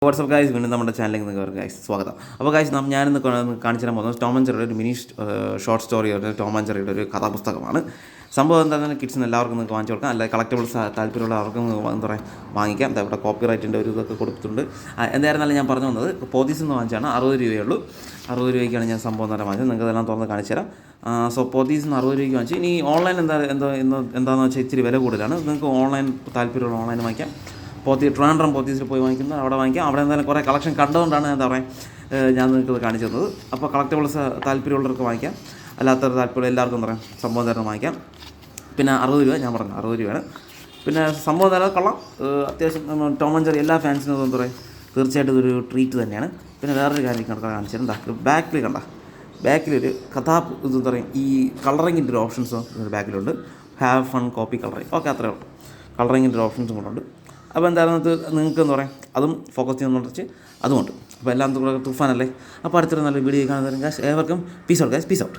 WhatsApp guys വീണ്ടും നമ്മുടെ ചാനലിലേക്ക് നിങ്ങൾക്ക് ഗൈസ് സ്വാഗതം. അപ്പോൾ ഗൈസ് ഞാനിന്ന് കാണിച്ചു തരാൻ പോകുന്നത് ടോം ആൻഡ് ജെറിയുടെ ഒരു mini short story Tom and ജെറിയുടെ ഒരു കഥാപുസ്തകമാണ്. സംഭവം എന്താണെന്ന് കിഡ്സിന് എല്ലാവർക്കും നിങ്ങൾക്ക് വാങ്ങിച്ചു കൊടുക്കാം, അല്ലെങ്കിൽ കളക്റ്റബിൾസ് താല്പര്യമുള്ള അവർക്കും എന്താ പറയുക വാങ്ങിക്കാം. ഇവിടെ കോപ്പി റൈറ്റിൻ്റെ ഒരു ഇതൊക്കെ കൊടുത്തിട്ടുണ്ട്. എന്തായിരുന്നാലും ഞാൻ പറഞ്ഞു വന്നത് പോത്തീസിൽ നിന്ന് വാങ്ങിച്ചാണ് 60 രൂപയുള്ളൂ. 60 രൂപയ്ക്കാണ് ഞാൻ സംഭവം തന്നെ വാങ്ങിച്ചത്. നിങ്ങൾക്ക് ഇതെല്ലാം തുറന്ന് കാണിച്ചു തരാം. സോ പോത്തീസിൽ നിന്ന് 60 രൂപയ്ക്ക് വാങ്ങിച്ചു. ഇനി ഓൺലൈൻ എന്താണെന്ന് വെച്ചാൽ ഇച്ചിരി വില കൂടുതലാണ്. നിങ്ങൾക്ക് ഓൺലൈൻ താല്പര്യമുള്ള ഓൺലൈൻ വാങ്ങിക്കാം. ട്രിവാൻഡ്രം പോത്തീസിൽ പോയി വാങ്ങിക്കുന്നത് അവിടെ വാങ്ങിക്കാം. അവിടെ എന്തായാലും കുറേ കളക്ഷൻ കണ്ടുകൊണ്ടാണ് എന്താ പറയുക ഞാൻ നിങ്ങൾക്ക് കാണിച്ചു തന്നത്. അപ്പോൾ കളക്റ്റബിൾസ് താല്പര്യമുള്ളവർക്ക് വാങ്ങിക്കാം, അല്ലാത്തവർ താല്പര്യം എല്ലാവർക്കും എന്താ പറയുക സംഭവം തരണം വാങ്ങിക്കാം. പിന്നെ 60 രൂപ ഞാൻ പറഞ്ഞു 60 രൂപയാണ്. പിന്നെ സംഭവം തരാൻ കൊള്ളാം. അത്യാവശ്യം ടോം ആൻഡ് ജെറി എല്ലാ ഫാൻസിനും എന്താ പറയുക തീർച്ചയായിട്ടും ഇതൊരു ട്രീറ്റ് തന്നെയാണ്. പിന്നെ വേറൊരു കാര്യം കാണിച്ചിട്ട് എന്താ ബാക്കിലൊരു എന്താ പറയുക ഈ കളറിങ്ങിൻ്റെ ഒരു ഓപ്ഷൻസും ബാക്കിലുണ്ട്. Have fun copy colouring, okay അത്രയേ ഉള്ളൂ. കളറിങ്ങിൻ്റെ ഒരു ഓപ്ഷൻസും കൊണ്ടുണ്ട്. അപ്പോൾ എന്തായാലും നിങ്ങൾക്ക് എന്താ പറയുക അതും ഫോക്കസ് ചെയ്യുന്നുണ്ടെച്ച് അതുകൊണ്ട് അപ്പോൾ എല്ലാം കൂടെ തുഫാനല്ലേ. അപ്പോൾ അടുത്തൊരു നല്ല വീഡിയോ കാണുന്നവരും ഏവർക്കും പീസ് ഔട്ട്.